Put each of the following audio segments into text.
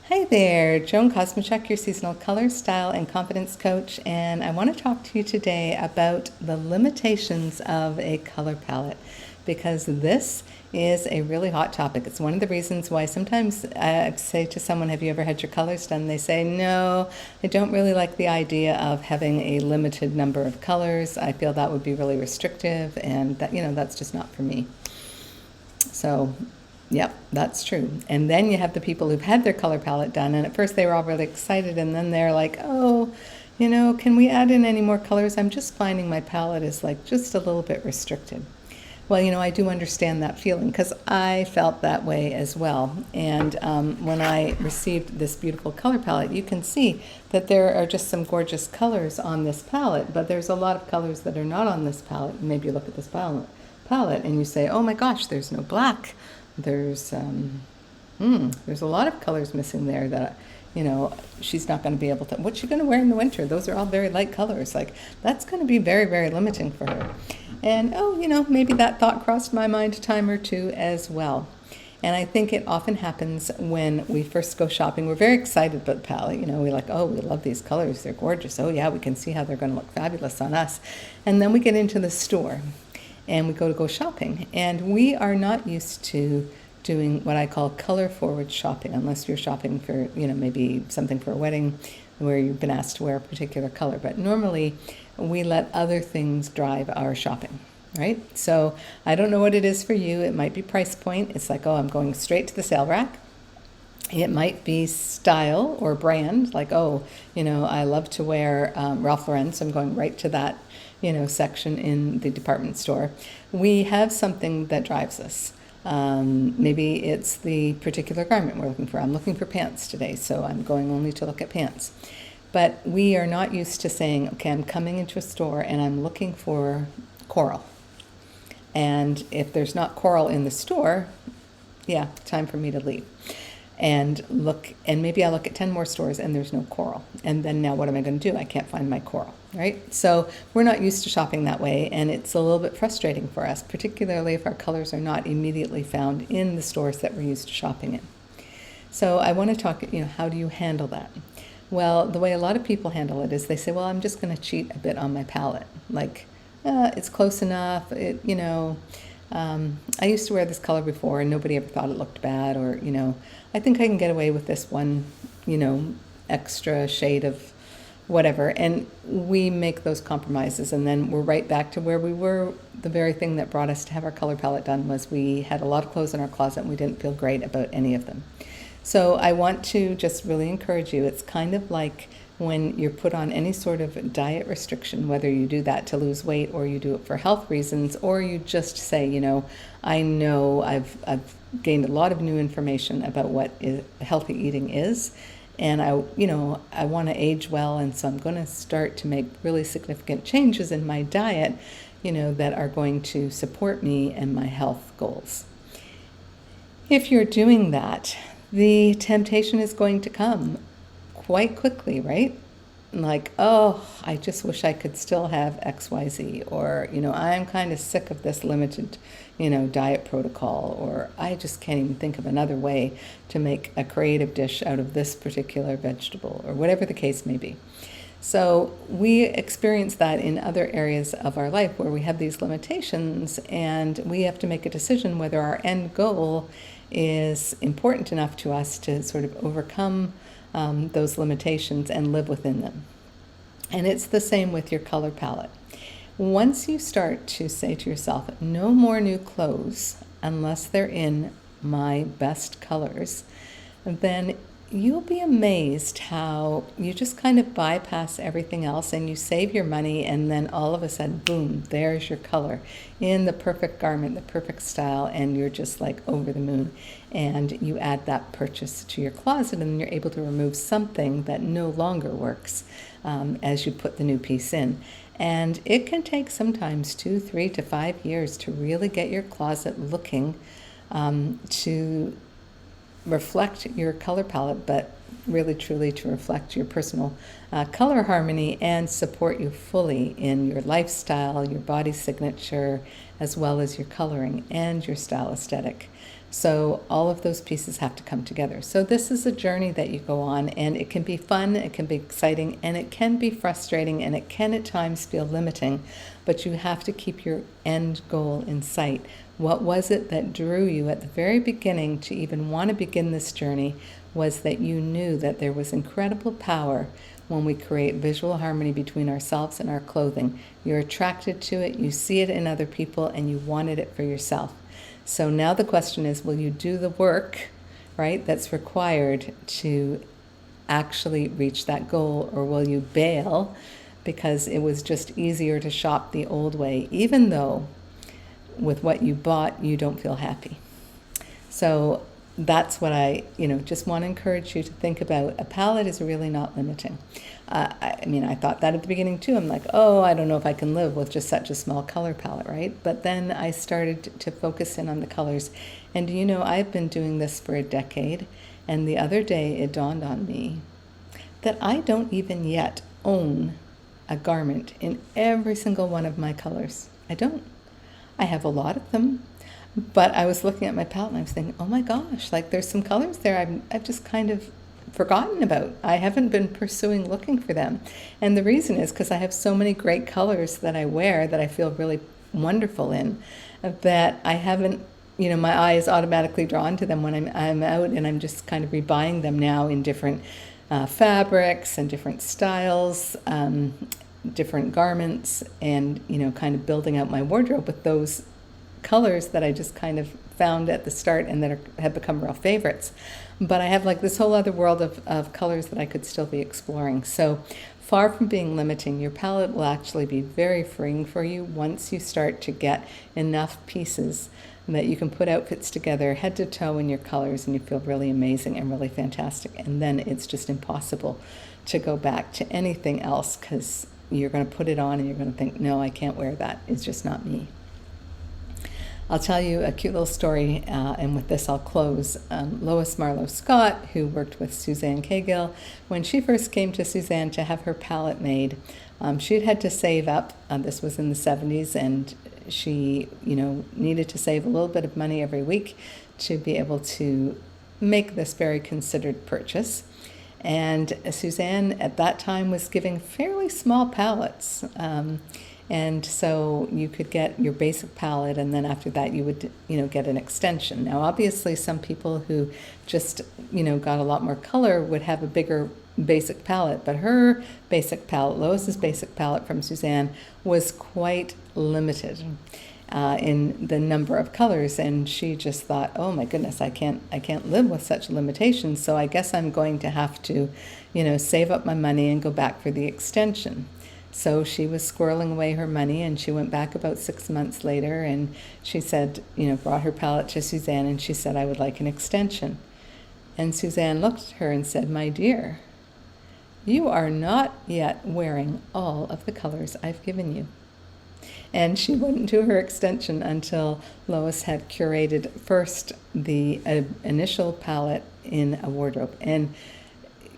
Hi there, Joan Kosmachuk, your seasonal color, style, and confidence coach, and I want to talk to you today about the limitations of a color palette because this is a really hot topic. It's one of the reasons why sometimes I say to someone, have you ever had your colors done? They say, no, I don't really like the idea of having a limited number of colors. I feel that would be really restrictive, and that's just not for me. So, yep, that's true. And then you have the people who've had their color palette done, and at first they were all really excited, and then they're like, oh, can we add in any more colors? I'm just finding my palette is like just a little bit restricted. Well, I do understand that feeling because I felt that way as well. And when I received this beautiful color palette, you can see that there are just some gorgeous colors on this palette, but there's a lot of colors that are not on this palette. Maybe you look at this palette and you say, oh my gosh, there's no black. There's a lot of colors missing there that she's not going to be able to. What's she going to wear in the winter? Those are all very light colors. Like, that's going to be very, very limiting for her. And maybe that thought crossed my mind a time or two as well. And I think it often happens when we first go shopping. We're very excited about the palette. We're like, oh, we love these colors. They're gorgeous. Oh yeah, we can see how they're going to look fabulous on us. And then we get into the store and we go shopping. And we are not used to doing what I call color forward shopping, unless you're shopping for, maybe something for a wedding where you've been asked to wear a particular color. But normally we let other things drive our shopping, right? So I don't know what it is for you. It might be price point. It's like, oh, I'm going straight to the sale rack. It might be style or brand, like, oh, I love to wear Ralph Lauren, so I'm going right to that, section in the department store. We have something that drives us. Maybe it's the particular garment we're looking for. I'm looking for pants today, so I'm going only to look at pants. But we are not used to saying, okay, I'm coming into a store and I'm looking for coral. And if there's not coral in the store, yeah, time for me to leave. And maybe I look at 10 more stores and there's no coral. And then now what am I going to do? I can't find my coral, right? So we're not used to shopping that way, and it's a little bit frustrating for us, particularly if our colors are not immediately found in the stores that we're used to shopping in. So I want to talk, how do you handle that? Well, the way a lot of people handle it is they say, well, I'm just going to cheat a bit on my palette. Like, it's close enough, I used to wear this color before and nobody ever thought it looked bad, or, I think I can get away with this one, extra shade of whatever. And we make those compromises, and then we're right back to where we were. The very thing that brought us to have our color palette done was we had a lot of clothes in our closet and we didn't feel great about any of them. So I want to just really encourage you. It's kind of like when you're put on any sort of diet restriction, whether you do that to lose weight or you do it for health reasons, or you just say, I know I've gained a lot of new information about what healthy eating is, and I want to age well, and so I'm going to start to make really significant changes in my diet, that are going to support me and my health goals. If you're doing that, the temptation is going to come quite quickly, right? Like, oh, I just wish I could still have XYZ, or, I'm kind of sick of this limited, diet protocol, or I just can't even think of another way to make a creative dish out of this particular vegetable, or whatever the case may be. So we experience that in other areas of our life where we have these limitations, and we have to make a decision whether our end goal is important enough to us to sort of overcome those limitations and live within them. And it's the same with your color palette. Once you start to say to yourself, no more new clothes unless they're in my best colors, then you'll be amazed how you just kind of bypass everything else and you save your money, and then all of a sudden, boom, there's your color in the perfect garment, the perfect style, and you're just like over the moon. And you add that purchase to your closet, and you're able to remove something that no longer works as you put the new piece in. And it can take sometimes 2, 3 to 5 years to really get your closet looking to reflect your color palette, but really truly to reflect your personal color harmony and support you fully in your lifestyle, your body signature, as well as your coloring and your style aesthetic. So all of those pieces have to come together. So this is a journey that you go on, and it can be fun, it can be exciting, and it can be frustrating, and it can at times feel limiting, but you have to keep your end goal in sight. What was it that drew you at the very beginning to even want to begin this journey? Was that you knew that there was incredible power when we create visual harmony between ourselves and our clothing. You're attracted to it, you see it in other people, and you wanted it for yourself. So now the question is, will you do the work, right, that's required to actually reach that goal, or will you bail because it was just easier to shop the old way, even though with what you bought, you don't feel happy? So that's what I just want to encourage you to think about. A palette is really not limiting. I thought that at the beginning too. I'm like, oh, I don't know if I can live with just such a small color palette, right? But then I started to focus in on the colors. And I've been doing this for a decade. And the other day it dawned on me that I don't even yet own a garment in every single one of my colors. I don't. I have a lot of them. But I was looking at my palette and I was thinking, oh my gosh, like there's some colors there I've just kind of forgotten about. I haven't been pursuing looking for them. And the reason is because I have so many great colors that I wear that I feel really wonderful in, that I haven't, my eye is automatically drawn to them when I'm out, and I'm just kind of rebuying them now in different fabrics and different styles, different garments, and, kind of building out my wardrobe with those colors that I just kind of found at the start and that have become real favorites. But I have like this whole other world of colors that I could still be exploring. So far from being limiting, your palette will actually be very freeing for you once you start to get enough pieces that you can put outfits together head to toe in your colors, and you feel really amazing and really fantastic. And then it's just impossible to go back to anything else, because you're going to put it on and you're going to think, no, I can't wear that. It's just not me. I'll tell you a cute little story, and with this I'll close. Lois Marlowe Scott, who worked with Suzanne Cagill, when she first came to Suzanne to have her palette made, she'd had to save up. This was in the 70s, and she, needed to save a little bit of money every week to be able to make this very considered purchase. And Suzanne at that time was giving fairly small palettes. And so you could get your basic palette, and then after that you would, get an extension. Now, obviously, some people who just, got a lot more color would have a bigger basic palette, but her basic palette, Lois's basic palette from Suzanne, was quite limited in the number of colors, and she just thought, oh my goodness, I can't live with such limitations, so I guess I'm going to have to, save up my money and go back for the extension. So she was squirreling away her money, and she went back about 6 months later, and she said, brought her palette to Suzanne, and she said, I would like an extension. And Suzanne looked at her and said, my dear, you are not yet wearing all of the colors I've given you. And she wouldn't do her extension until Lois had curated first the initial palette in a wardrobe. And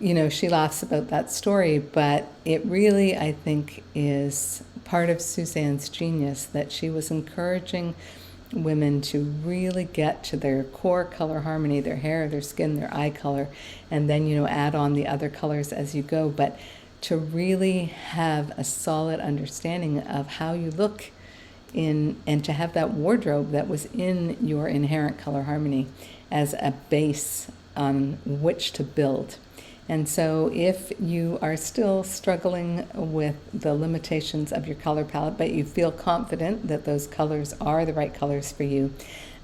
she laughs about that story, but it really, I think, is part of Suzanne's genius, that she was encouraging women to really get to their core color harmony, their hair, their skin, their eye color, and then, add on the other colors as you go, but to really have a solid understanding of how you look and to have that wardrobe that was in your inherent color harmony as a base on which to build. And so if you are still struggling with the limitations of your color palette, but you feel confident that those colors are the right colors for you,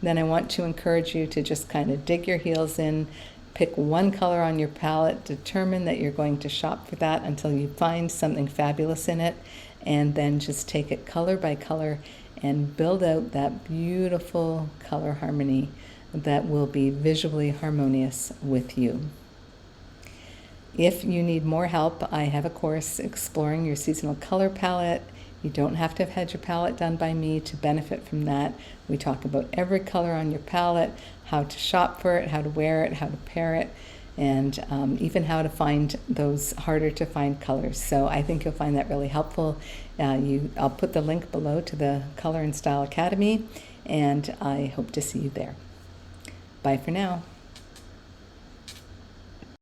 then I want to encourage you to just kind of dig your heels in, pick one color on your palette, determine that you're going to shop for that until you find something fabulous in it, and then just take it color by color and build out that beautiful color harmony that will be visually harmonious with you. If you need more help, I have a course exploring your seasonal color palette. You don't have to have had your palette done by me to benefit from that. We talk about every color on your palette, how to shop for it, how to wear it, how to pair it, and even how to find those harder to find colors. So I think you'll find that really helpful. I'll put the link below to the Color and Style Academy, and I hope to see you there. Bye for now.